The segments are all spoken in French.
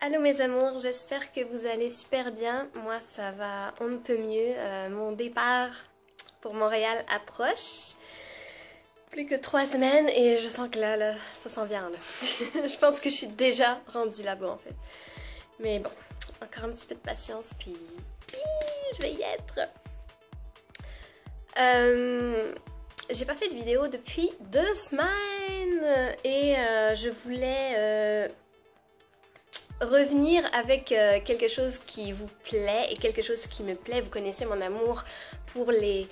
Allô mes amours, j'espère que vous allez super bien. Moi ça va, on ne peut mieux. Mon départ pour Montréal approche. Plus que 3 semaines et je sens que là, ça s'en vient là. Je pense que je suis déjà rendue là-bas en fait. Mais bon, encore un petit peu de patience puis je vais y être. J'ai pas fait de vidéo depuis 2 semaines et je voulais revenir avec quelque chose qui vous plaît et quelque chose qui me plaît. Vous connaissez mon amour pour les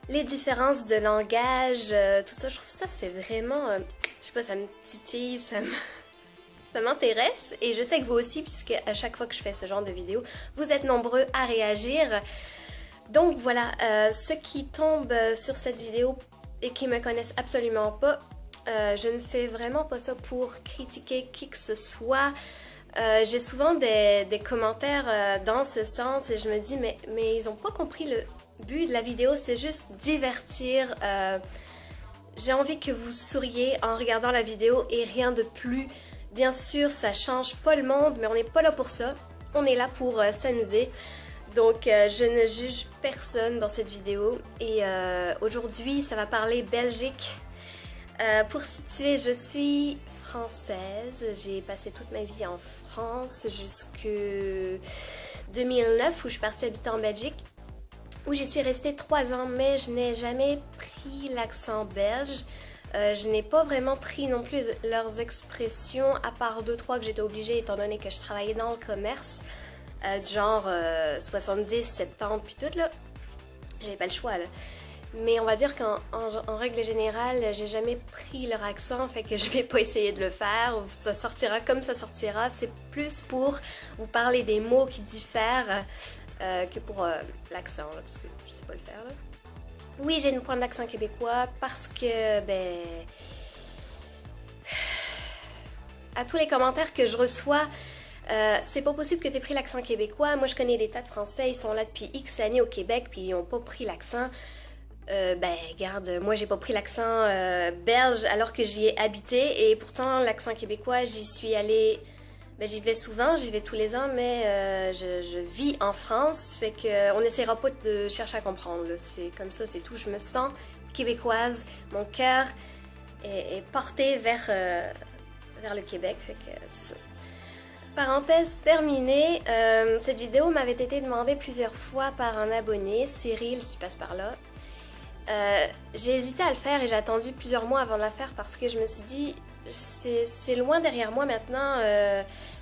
différences de langage, tout ça. Je trouve ça c'est vraiment, je sais pas, ça me titille, ça m'intéresse et je sais que vous aussi puisque à chaque fois que je fais ce genre de vidéo, vous êtes nombreux à réagir. Donc voilà, ceux qui tombent sur cette vidéo et qui me connaissent absolument pas, je ne fais vraiment pas ça pour critiquer qui que ce soit. J'ai souvent des commentaires dans ce sens et je me dis mais ils ont pas compris le but de la vidéo, c'est juste divertir. J'ai envie que vous souriez en regardant la vidéo et rien de plus. Bien sûr, ça change pas le monde, mais on n'est pas là pour ça. On est là pour s'amuser. Donc je ne juge personne dans cette vidéo et aujourd'hui ça va parler Belgique. Pour situer, je suis française, j'ai passé toute ma vie en France jusque 2009 où je suis partie habiter en Belgique où j'y suis restée 3 ans mais je n'ai jamais pris l'accent belge. Je n'ai pas vraiment pris non plus leurs expressions à part 2-3 que j'étais obligée étant donné que je travaillais dans le commerce. Du genre 70, 70 puis tout là, j'avais pas le choix là. Mais on va dire qu'en règle générale, j'ai jamais pris leur accent, fait que je vais pas essayer de le faire. Ça sortira comme ça sortira. C'est plus pour vous parler des mots qui diffèrent que pour l'accent, parce que je sais pas le faire là. Oui, j'ai une pointe d'accent québécois parce que, ben... à tous les commentaires que je reçois, c'est pas possible que t'aies pris l'accent québécois. Moi, je connais des tas de Français, ils sont là depuis X années au Québec, puis ils ont pas pris l'accent. Ben, regarde, moi, j'ai pas pris l'accent belge alors que j'y ai habité, et pourtant, l'accent québécois, j'y suis allée... Ben, j'y vais souvent, j'y vais tous les ans, mais je vis en France, fait qu'on n'essaiera pas de chercher à comprendre. C'est comme ça, c'est tout. Je me sens québécoise, mon cœur est porté vers le Québec, fait que c'est ça. Parenthèse terminée, cette vidéo m'avait été demandée plusieurs fois par un abonné, Cyril, si tu passes par là. J'ai hésité à le faire et j'ai attendu plusieurs mois avant de la faire parce que je me suis dit, c'est loin derrière moi maintenant,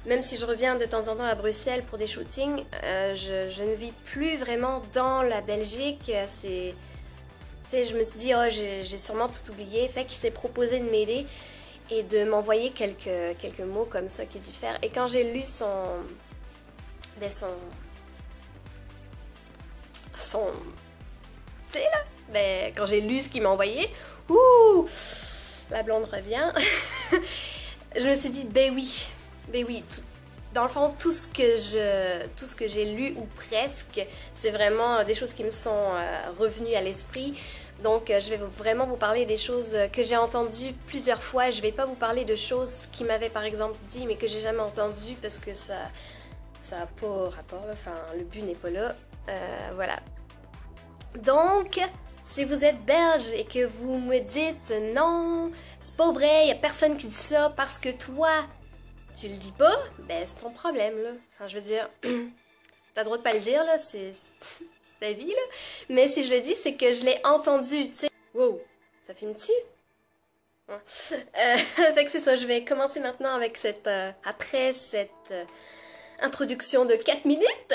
même si je reviens de temps en temps à Bruxelles pour des shootings, je ne vis plus vraiment dans la Belgique. Je me suis dit, oh, j'ai sûrement tout oublié, fait qu'il s'est proposé de m'aider et de m'envoyer quelques mots comme ça qui diffèrent. Et quand j'ai lu son... tu sais là, ben, quand j'ai lu ce qu'il m'a envoyé, ouh, la blonde revient. Je me suis dit, ben oui, dans le fond, tout ce que j'ai lu ou presque, c'est vraiment des choses qui me sont revenues à l'esprit. Donc je vais vraiment vous parler des choses que j'ai entendues plusieurs fois. Je vais pas vous parler de choses qui m'avaient par exemple dit mais que j'ai jamais entendues parce que ça a pas rapport, là. Enfin le but n'est pas là. Voilà. Donc si vous êtes belge et que vous me dites non, c'est pas vrai, y a personne qui dit ça parce que toi tu le dis pas, ben c'est ton problème là. Enfin je veux dire, t'as le droit de pas le dire là, c'est ta vie là. Mais si je le dis, c'est que je l'ai entendu, tu sais. Wow, ça filme-tu? Ouais. Fait que c'est ça, je vais commencer maintenant avec après cette introduction de 4 minutes.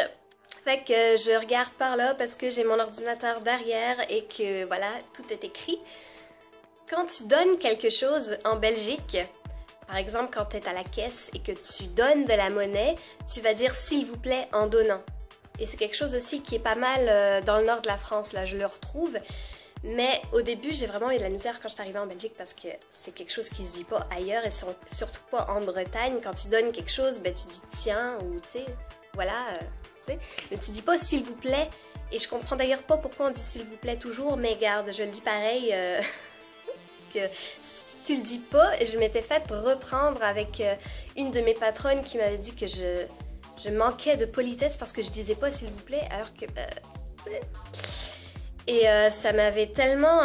Fait que je regarde par là parce que j'ai mon ordinateur derrière et que voilà, tout est écrit. Quand tu donnes quelque chose en Belgique, par exemple quand tu es à la caisse et que tu donnes de la monnaie, tu vas dire s'il vous plaît en donnant. Et c'est quelque chose aussi qui est pas mal dans le nord de la France, là je le retrouve. Mais au début j'ai vraiment eu de la misère quand je suis arrivée en Belgique parce que c'est quelque chose qui se dit pas ailleurs et surtout pas en Bretagne. Quand tu donnes quelque chose, ben tu dis tiens ou tu sais, voilà, tu sais. Mais tu dis pas s'il vous plaît. Et je comprends d'ailleurs pas pourquoi on dit s'il vous plaît toujours, mais garde, je le dis pareil. Parce que tu le dis pas. Et je m'étais fait reprendre avec une de mes patronnes qui m'avait dit que je manquais de politesse parce que je disais pas s'il vous plaît, alors que... Et ça m'avait tellement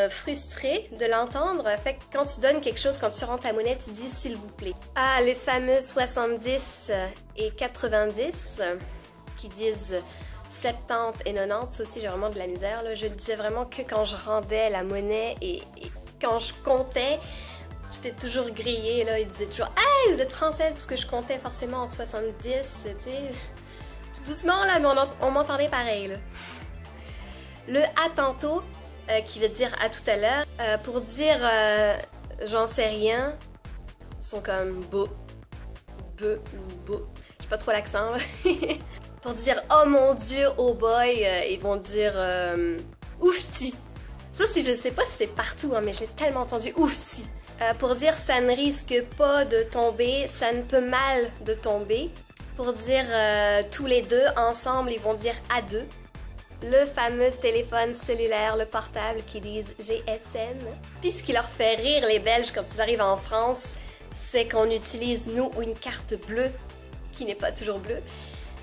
frustrée de l'entendre. Fait que quand tu donnes quelque chose, quand tu rends ta monnaie, tu dis s'il vous plaît. Ah, les fameux 70 et 90 qui disent 70 et 90, ça aussi j'ai vraiment de la misère. Là. Je le disais vraiment que quand je rendais la monnaie et quand je comptais, j'étais toujours grillée. Là. Ils disaient toujours « Hey, vous êtes française » parce que je comptais forcément en 70, tu sais. Tout doucement là, mais on m'entendait pareil. Là. Le « à tantôt », qui veut dire « à tout à l'heure », pour dire j'en sais rien », ils sont comme « beau »,« be » ou « beau ». J'ai pas trop l'accent. Pour dire « oh mon dieu, oh boy », ils vont dire « oufti ». Ça, je sais pas si c'est partout, hein, mais je l'ai tellement entendu « oufti ». Pour dire « ça ne risque pas de tomber »,« ça ne peut mal de tomber ». Pour dire tous les deux ensemble, ils vont dire « à deux ». Le fameux téléphone cellulaire, le portable, qui disent GSM. Puis ce qui leur fait rire les Belges quand ils arrivent en France, c'est qu'on utilise, nous, une carte bleue, qui n'est pas toujours bleue.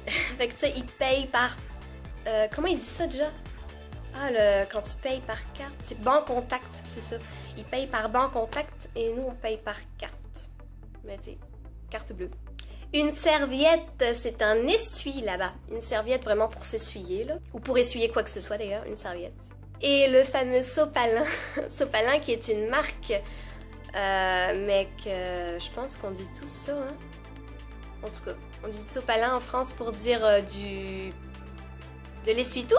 Fait que tu sais, ils payent par... comment ils disent ça déjà? Ah, quand tu payes par carte, c'est banque contact, c'est ça. Ils payent par banque contact et nous, on paye par carte. Mais tu sais, carte bleue. Une serviette, c'est un essuie là-bas. Une serviette vraiment pour s'essuyer, là. Ou pour essuyer quoi que ce soit d'ailleurs, une serviette. Et le fameux sopalin. Sopalin qui est une marque, mais que je pense qu'on dit tous ça, hein. En tout cas, on dit sopalin en France pour dire de l'essuie-tout.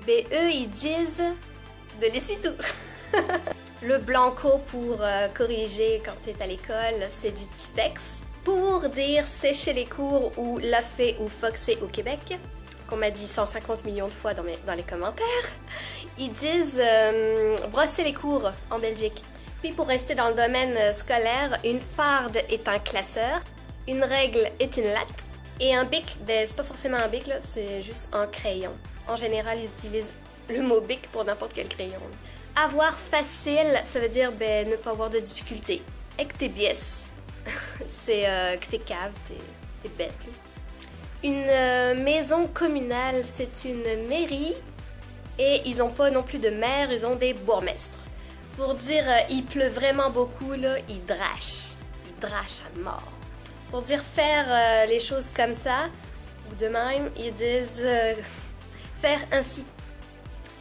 Mais eux, ils disent de l'essuie-tout. Le blanco pour corriger quand t'es à l'école, c'est du Tipex. Pour dire sécher les cours ou laffer ou foxer au Québec, qu'on m'a dit 150 millions de fois dans les commentaires, ils disent brosser les cours en Belgique. Puis pour rester dans le domaine scolaire, une farde est un classeur, une règle est une latte, et un bic, ben c'est pas forcément un bic là, c'est juste un crayon. En général, ils utilisent le mot bic pour n'importe quel crayon. Avoir facile, ça veut dire ben, ne pas avoir de difficulté. Et que t'es bies. C'est que t'es cave, t'es bête. Une maison communale, c'est une mairie et ils ont pas non plus de maire, ils ont des bourgmestres. Pour dire il pleut vraiment beaucoup, là, ils drachent à mort. Pour dire faire les choses comme ça, ou de même, ils disent faire ainsi.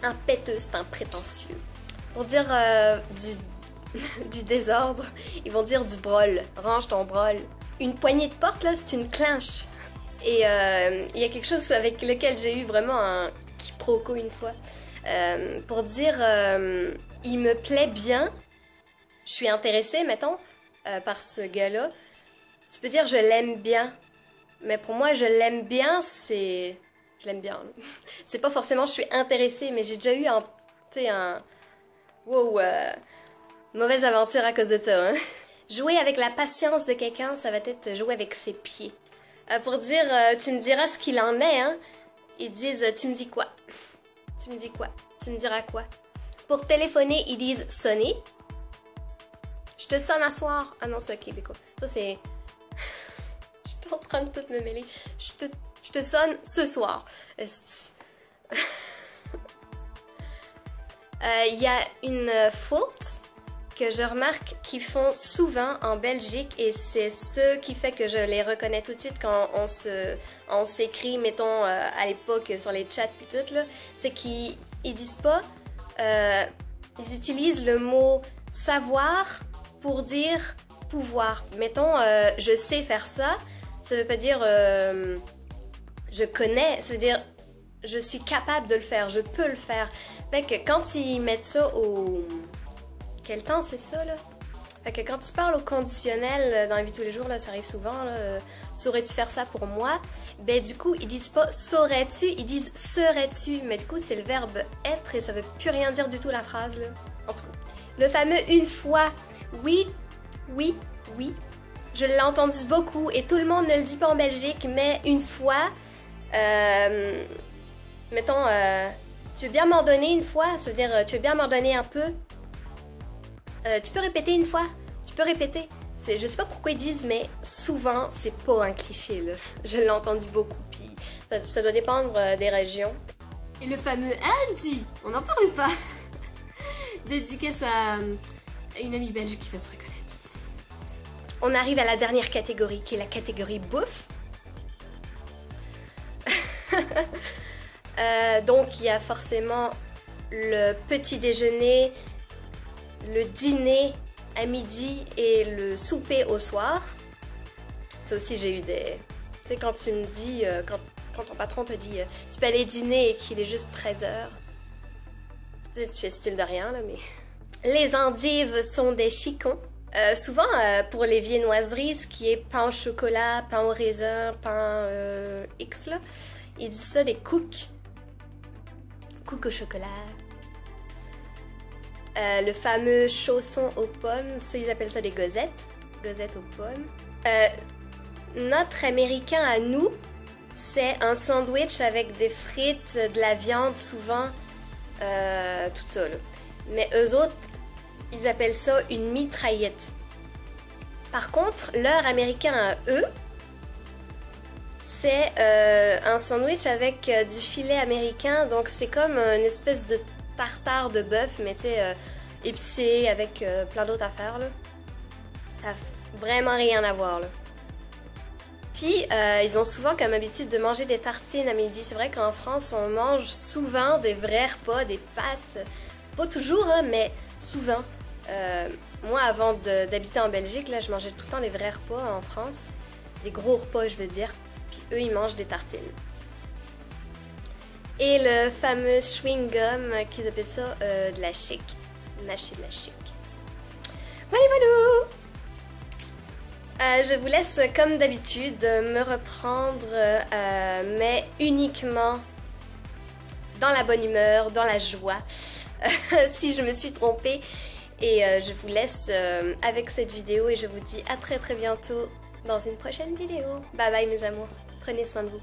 Un péteux, c'est un prétentieux. Pour dire du désordre, ils vont dire du brol, range ton brol. Une poignée de porte, là, c'est une clenche. Et il y a quelque chose avec lequel j'ai eu vraiment un quiproquo une fois. Pour dire, il me plaît bien, je suis intéressée, mettons, par ce gars-là. Tu peux dire je l'aime bien, mais pour moi, je l'aime bien, c'est... Je l'aime bien. C'est pas forcément je suis intéressée, mais j'ai déjà eu un... Wow, mauvaise aventure à cause de ça, hein. Jouer avec la patience de quelqu'un, ça va être jouer avec ses pieds. Pour dire tu me diras ce qu'il en est, hein. Ils disent tu me dis quoi? Tu me dis quoi? Tu me diras quoi? Pour téléphoner, ils disent sonner. Je te sonne à soir. Ah non, c'est québécois. Ça c'est... Je suis en train de tout me mêler. Je te sonne ce soir. Il y a une faute que je remarque qu'ils font souvent en Belgique et c'est ce qui fait que je les reconnais tout de suite quand on s'écrit, mettons, à l'époque sur les chats puis tout, là, c'est qu'ils disent pas, ils utilisent le mot savoir pour dire pouvoir. Mettons, je sais faire ça, ça veut pas dire je connais, ça veut dire je suis capable de le faire, je peux le faire. Fait que quand ils mettent ça au... Quel temps c'est ça, là? Fait que quand ils parlent au conditionnel dans la vie de tous les jours, là, ça arrive souvent, là, saurais-tu faire ça pour moi? Ben du coup, ils disent pas saurais-tu, ils disent serais-tu. Mais du coup, c'est le verbe être et ça veut plus rien dire du tout la phrase, là. En tout cas. Le fameux une fois. Oui, oui, oui. Je l'ai entendu beaucoup et tout le monde ne le dit pas en Belgique, mais une fois, mettons, tu veux bien m'en donner une fois? Ça veut dire, tu veux bien m'en donner un peu? Tu peux répéter une fois? Tu peux répéter? Je sais pas pourquoi ils disent, mais souvent, c'est pas un cliché, là. Je l'ai entendu beaucoup, puis ça doit dépendre des régions. Et le fameux Andy, on n'en parle pas. Dédicace à une amie belge qui fait se reconnaître. On arrive à la dernière catégorie, qui est la catégorie bouffe. Donc, il y a forcément le petit déjeuner, le dîner à midi et le souper au soir. Ça aussi, j'ai eu des... Tu sais, quand tu me dis, quand ton patron te dit tu peux aller dîner et qu'il est juste 13h. Tu sais, tu fais style de rien, là, mais... Les endives sont des chicons. Souvent, pour les viennoiseries, ce qui est pain au chocolat, pain au raisin, pain X, là, ils disent ça des cooks. Cooks au chocolat. Le fameux chausson aux pommes, ça, ils appellent ça des gozettes. Gozettes aux pommes. Notre américain à nous, c'est un sandwich avec des frites, de la viande souvent, tout ça, là. Mais eux autres, ils appellent ça une mitraillette. Par contre, leur américain à eux, c'est un sandwich avec du filet américain. Donc c'est comme une espèce de tartare de bœuf, mais tu sais, épicé avec plein d'autres affaires, là. Ça n'a vraiment rien à voir, là. Puis, ils ont souvent comme habitude de manger des tartines à midi. C'est vrai qu'en France, on mange souvent des vrais repas, des pâtes. Pas toujours, hein, mais souvent. Moi, avant d'habiter en Belgique, là, je mangeais tout le temps des vrais repas en France. Des gros repas, je veux dire. Puis eux, ils mangent des tartines. Et le fameux chewing-gum, qu'ils appellent ça de la chic. Mâcher de la chic. Voilà, voilà! Je vous laisse, comme d'habitude, me reprendre, mais uniquement dans la bonne humeur, dans la joie, si je me suis trompée. Et je vous laisse avec cette vidéo et je vous dis à très bientôt dans une prochaine vidéo. Bye bye mes amours, prenez soin de vous.